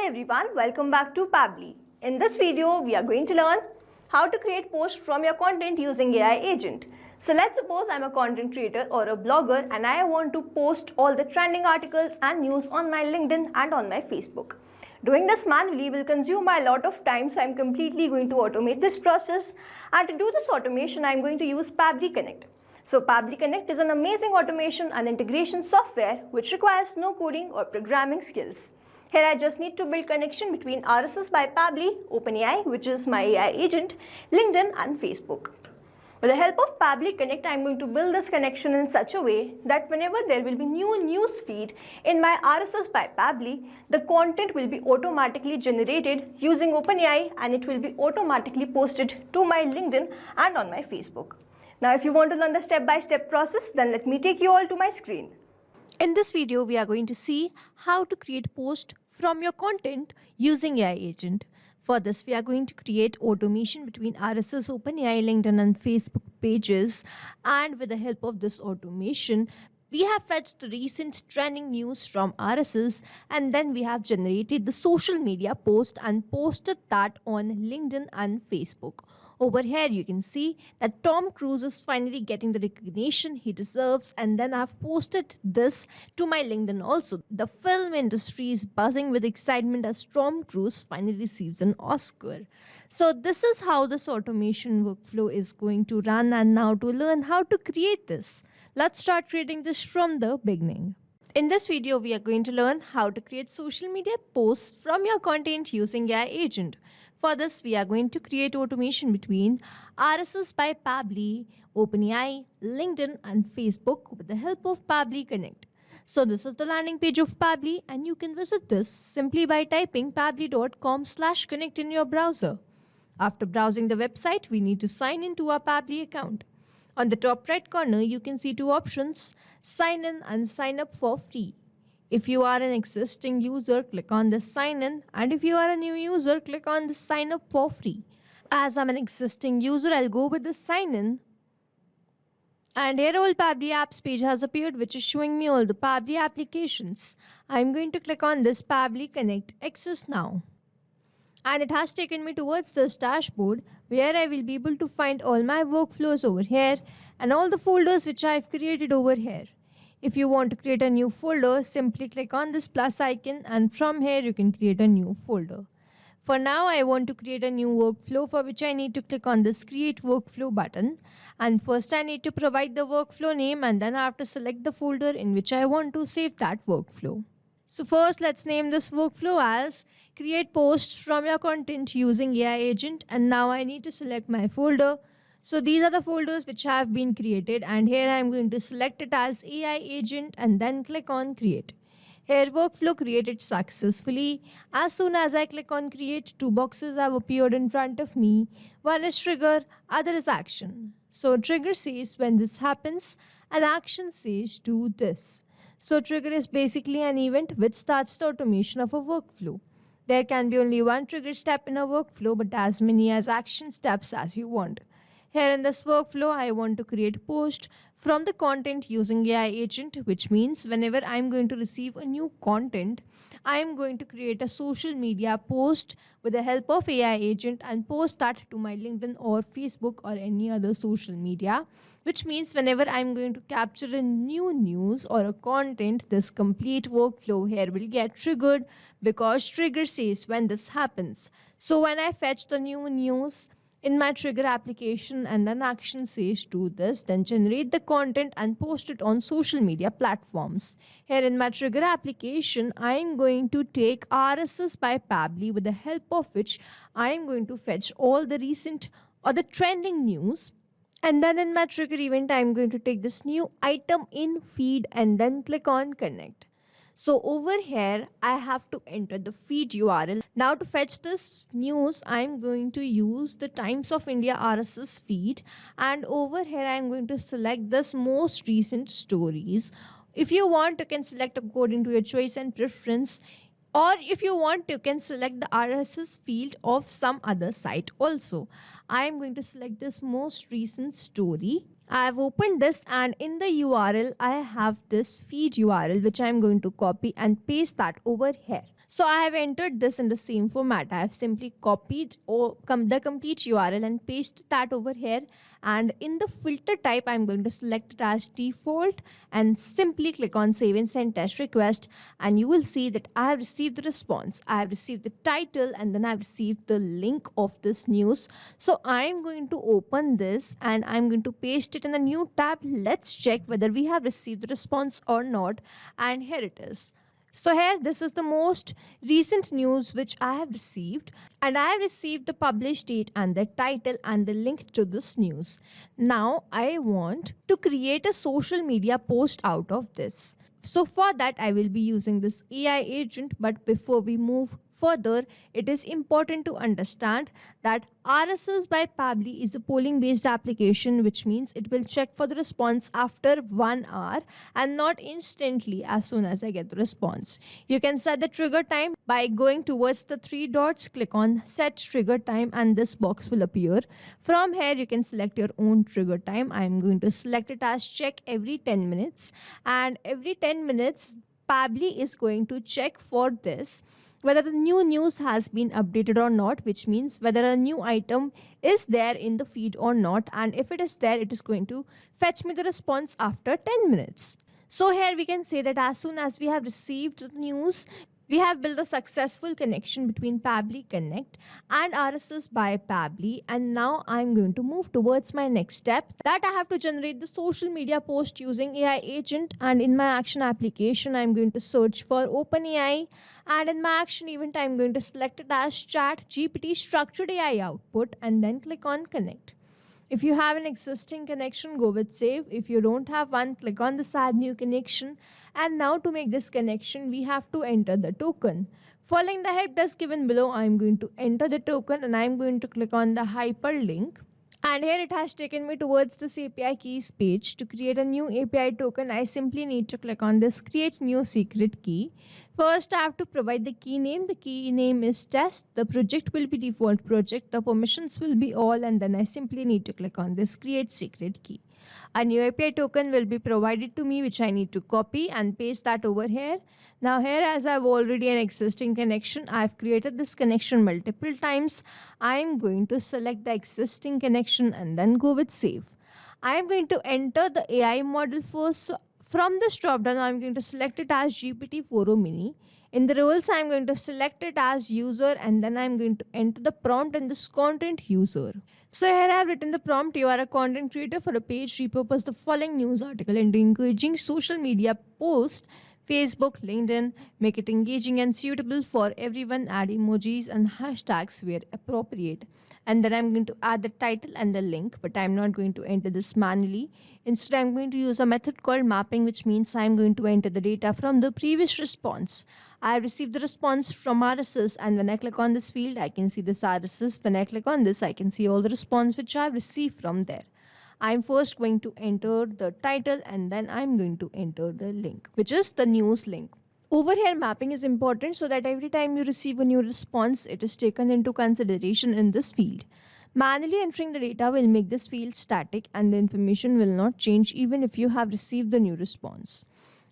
Hi everyone, welcome back to Pabbly. In this video, we are going to learn how to create posts from your content using AI agent. So let's suppose I'm a content creator or a blogger and I want to post all the trending articles and news on my LinkedIn and on my Facebook. Doing this manually will consume a lot of time, so I'm completely going to automate this process. And to do this automation, I'm going to use Pabbly Connect. So Pabbly Connect is an amazing automation and integration software which requires no coding or programming skills. Here I just need to build connection between RSS by Pabbly, OpenAI, which is my AI agent, LinkedIn and Facebook. With the help of Pabbly Connect, I'm going to build this connection in such a way that whenever there will be new news feed in my RSS by Pabbly, the content will be automatically generated using OpenAI and it will be automatically posted to my LinkedIn and on my Facebook. Now, if you want to learn the step-by-step process, then let me take you all to my screen. In this video, we are going to see how to create posts from your content using AI agent. For this, we are going to create automation between RSS, OpenAI, LinkedIn and Facebook pages. And with the help of this automation, we have fetched the recent trending news from RSS and then we have generated the social media post and posted that on LinkedIn and Facebook. Over here, you can see that Tom Cruise is finally getting the recognition he deserves, and then I've posted this to my LinkedIn also. The film industry is buzzing with excitement as Tom Cruise finally receives an Oscar. So this is how this automation workflow is going to run, and now to learn how to create this, let's start creating this from the beginning. In this video, we are going to learn how to create social media posts from your content using AI agent. For this, we are going to create automation between RSS by Pabbly, OpenAI, LinkedIn and Facebook with the help of Pabbly Connect. So this is the landing page of Pabbly and you can visit this simply by typing pabbly.com/connect in your browser. After browsing the website, we need to sign in to our Pabbly account. On the top right corner, you can see two options, sign in and sign up for free. If you are an existing user, click on the sign in, and if you are a new user, click on the sign up for free. As I'm an existing user, I'll go with the sign in. And here all Pabbly apps page has appeared, which is showing me all the Pabbly applications. I'm going to click on this Pabbly Connect Access Now. And it has taken me towards this dashboard where I will be able to find all my workflows over here and all the folders which I've created over here. If you want to create a new folder, simply click on this plus icon and from here you can create a new folder. For now, I want to create a new workflow for which I need to click on this create workflow button. And first I need to provide the workflow name and then I have to select the folder in which I want to save that workflow. So first let's name this workflow as create posts from your content using AI agent, and now I need to select my folder. So these are the folders which have been created and here I am going to select it as AI agent and then click on create. Here workflow created successfully. As soon as I click on create, two boxes have appeared in front of me. One is trigger, other is action. So trigger says when this happens and action says do this. So trigger is basically an event which starts the automation of a workflow. There can be only one trigger step in a workflow but as many as action steps as you want. Here in this workflow, I want to create post from the content using AI agent, which means whenever I'm going to receive a new content, I'm going to create a social media post with the help of AI agent and post that to my LinkedIn or Facebook or any other social media, which means whenever I'm going to capture a new news or a content, this complete workflow here will get triggered because trigger says when this happens. So when I fetch the new news in my trigger application and then action says do this, then generate the content and post it on social media platforms. Here in my trigger application, I am going to take RSS by Pabbly with the help of which I am going to fetch all the recent or the trending news. And then in my trigger event, I am going to take this new item in feed and then click on connect. So over here, I have to enter the feed URL. Now to fetch this news, I'm going to use the Times of India RSS feed. And over here, I'm going to select this most recent stories. If you want, you can select according to your choice and preference. Or if you want, you can select the RSS field of some other site also. I am going to select this most recent story. I have opened this and in the URL, I have this feed URL which I am going to copy and paste that over here. So I have entered this in the same format. I have simply copied the complete URL and pasted that over here. And in the filter type, I'm going to select it as default and simply click on save and send test request. And you will see that I have received the response. I have received the title and then I've received the link of this news. So I'm going to open this and I'm going to paste it in a new tab. Let's check whether we have received the response or not. And here it is. So here, this is the most recent news which I have received, and I have received the published date and the title and the link to this news. Now I want to create a social media post out of this. So for that, I will be using this AI agent, but before we move further, it is important to understand that RSS by Pabbly is a polling based application, which means it will check for the response after 1 hour and not instantly as soon as I get the response. You can set the trigger time by going towards the three dots, click on set trigger time, and this box will appear. From here, you can select your own trigger time. I am going to select it as check every 10 minutes, and every 10 minutes, Pabbly is going to check for this whether the new news has been updated or not, which means whether a new item is there in the feed or not, and if it is there, it is going to fetch me the response after 10 minutes. So here we can say that as soon as we have received the news, we have built a successful connection between Pabbly Connect and RSS by Pabbly, and now I'm going to move towards my next step, that I have to generate the social media post using AI agent. And in my action application, I'm going to search for OpenAI, and in my action event, I'm going to select it as Chat GPT structured AI output and then click on connect. If you have an existing connection, go with save. If you don't have one, click on this add new connection. And now to make this connection, we have to enter the token. Following the help desk given below, I'm going to enter the token and I'm going to click on the hyperlink. And here it has taken me towards this API keys page. To create a new API token, I simply need to click on this create new secret key. First, I have to provide the key name. The key name is test. The project will be default project. The permissions will be all, and then I simply need to click on this create secret key. A new API token will be provided to me, which I need to copy and paste that over here. Now here, as I have already an existing connection, I have created this connection multiple times. I am going to select the existing connection and then go with save. I am going to enter the AI model first. So from this drop down, I am going to select it as GPT-4o Mini. In the roles, I am going to select it as user, and then I am going to enter the prompt and this content user. So here I have written the prompt: you are a content creator for a page, repurpose the following news article into engaging social media post, Facebook, LinkedIn, make it engaging and suitable for everyone, add emojis and hashtags where appropriate. And then I'm going to add the title and the link, but I'm not going to enter this manually. Instead, I'm going to use a method called mapping, which means I'm going to enter the data from the previous response. I received the response from RSS, and when I click on this field, I can see this RSS. When I click on this, I can see all the response which I've received from there. I'm first going to enter the title and then I'm going to enter the link, which is the news link. Over here, mapping is important so that every time you receive a new response, it is taken into consideration in this field. Manually entering the data will make this field static and the information will not change even if you have received the new response.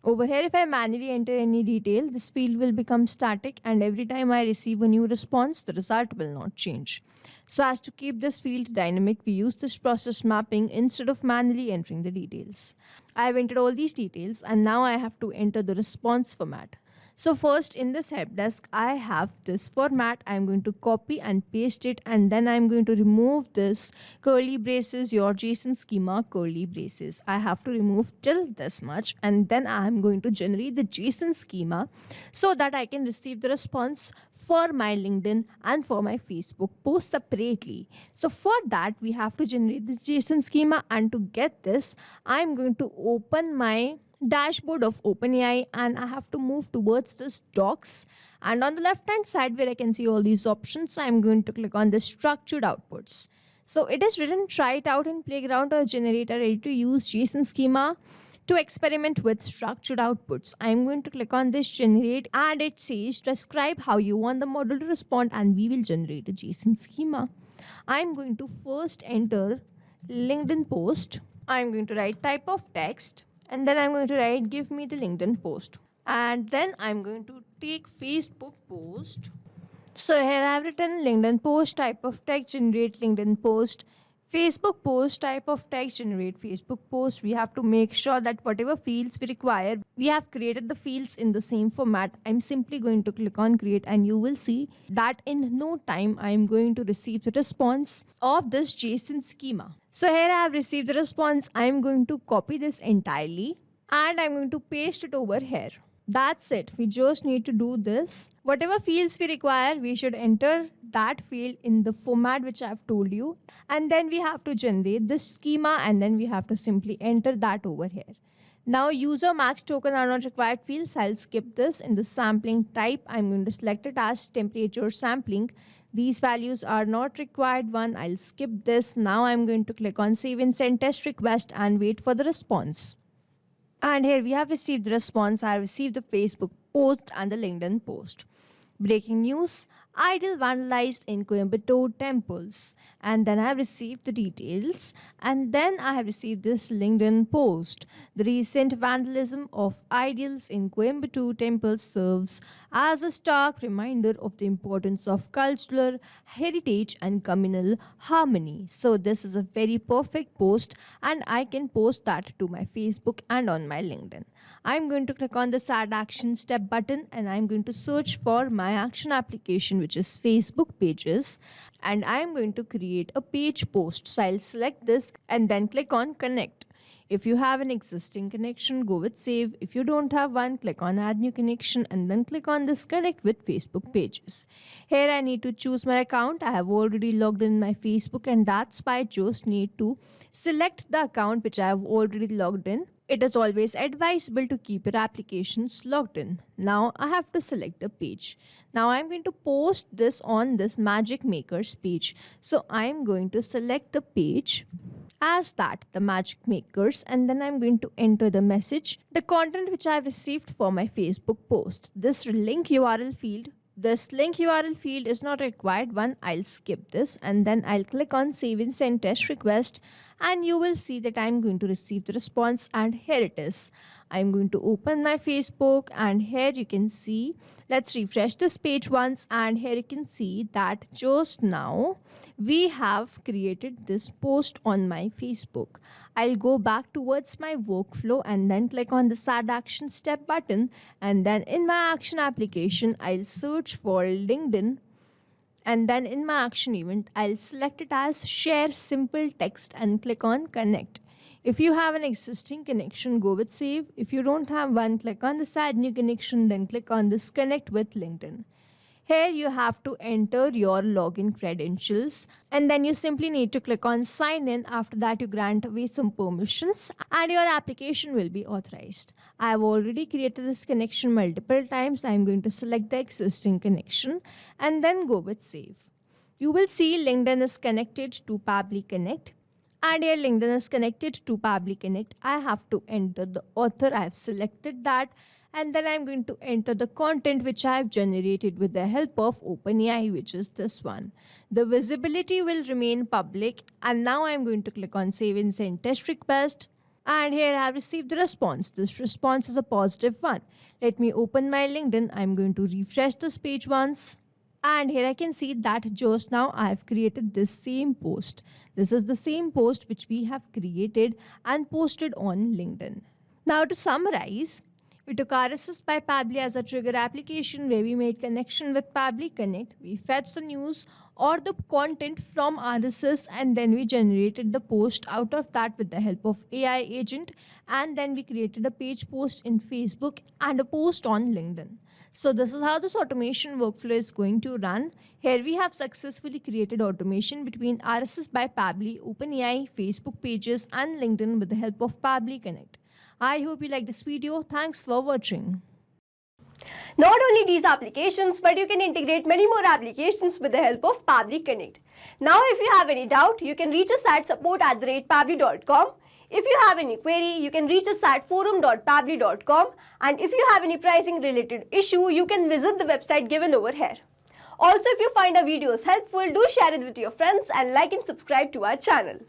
Over here, if I manually enter any detail, this field will become static, and every time I receive a new response, the result will not change. So as to keep this field dynamic, we use this process mapping instead of manually entering the details. I have entered all these details, and now I have to enter the response format. So first, in this help desk, I have this format. I'm going to copy and paste it, and then I'm going to remove this curly braces, your JSON schema curly braces. I have to remove till this much, and then I'm going to generate the JSON schema so that I can receive the response for my LinkedIn and for my Facebook post separately. So for that, we have to generate this JSON schema, and to get this, I'm going to open my dashboard of OpenAI, and I have to move towards this docs, and on the left hand side where I can see all these options, I'm going to click on the structured outputs. So it is written try it out in Playground or generate a ready to use JSON schema to experiment with structured outputs. I'm going to click on this generate, and it says describe how you want the model to respond, and we will generate a JSON schema. I'm going to first enter LinkedIn post. I'm going to write type of text, and then I'm going to write give me the LinkedIn post. and then I'm going to take Facebook post. So here I have written LinkedIn post, type of text, generate LinkedIn post. Facebook post, type of text, generate Facebook post. We have to make sure that whatever fields we require, we have created the fields in the same format. I'm simply going to click on create and you will see that in no time I'm going to receive the response of this JSON schema. So here I have received the response. I'm going to copy this entirely and I'm going to paste it over here. That's it. We just need to do this. Whatever fields we require, we should enter that field in the format which I have told you. And then we have to generate this schema and then we have to simply enter that over here. Now user max token are not required fields. I'll skip this. In the sampling type, I'm going to select it as temperature sampling. These values are not required one. I'll skip this. Now I'm going to click on save and send test request and wait for the response. And here we have received the response. I have received the Facebook post and the LinkedIn post. Breaking news, idol vandalized in Coimbatore temples. And then I have received the details. And then I have received this LinkedIn post. The recent vandalism of idols in Coimbatore temples serves as a stark reminder of the importance of cultural heritage and communal harmony. So this is a very perfect post and I can post that to my Facebook and on my LinkedIn. I'm going to click on the Add Action Step button and I'm going to search for my action application, which is Facebook pages, and I'm going to create a page post. So I'll select this and then click on connect. If you have an existing connection, go with save. If you don't have one, click on add new connection and then click on this connect with Facebook pages. Here I need to choose my account. I have already logged in my Facebook and that's why I just need to select the account which I have already logged in. It is always advisable to keep your applications logged in. Now I have to select the page. Now I'm going to post this on this Magic Makers page. So I'm going to select the page as that, the Magic Makers, and then I'm going to enter the message, the content which I've received for my Facebook post. This link URL field is not required one. I'll skip this and then I'll click on save and send test request and you will see that I'm going to receive the response and here it is. I'm going to open my Facebook and here you can see, let's refresh this page once and here you can see that just now we have created this post on my Facebook. I'll go back towards my workflow and then click on the Add Action Step button and then in my action application I'll search for LinkedIn and then in my action event I'll select it as share simple text and click on connect. If you have an existing connection, go with save. If you don't have one, click on this add new connection, then click on this connect with LinkedIn. Here you have to enter your login credentials and then you simply need to click on sign in. After that you grant away some permissions and your application will be authorized. I have already created this connection multiple times. I am going to select the existing connection and then go with save. You will see LinkedIn is connected to Pabbly Connect. And here LinkedIn is connected to Pabbly Connect. I have to enter the author. I have selected that. And then I'm going to enter the content which I have generated with the help of OpenAI, which is this one. The visibility will remain public. And now I'm going to click on save and send test request. And here I have received the response. This response is a positive one. Let me open my LinkedIn. I'm going to refresh this page once. And here I can see that just now I have created this same post. This is the same post which we have created and posted on LinkedIn. Now to summarize, we took RSS by Pabbly as a trigger application where we made connection with Pabbly Connect. We fetched the news or the content from RSS and then we generated the post out of that with the help of AI agent and then we created a page post in Facebook and a post on LinkedIn. So this is how this automation workflow is going to run. Here we have successfully created automation between RSS by Pabbly, OpenAI, Facebook pages and LinkedIn with the help of Pabbly Connect. I hope you like this video. Thanks for watching. Not only these applications, but you can integrate many more applications with the help of Pabbly Connect. Now, if you have any doubt, you can reach us at support@pabbly.com. If you have any query, you can reach us at forum.pabbly.com. And if you have any pricing related issue, you can visit the website given over here. Also, if you find our videos helpful, do share it with your friends and like and subscribe to our channel.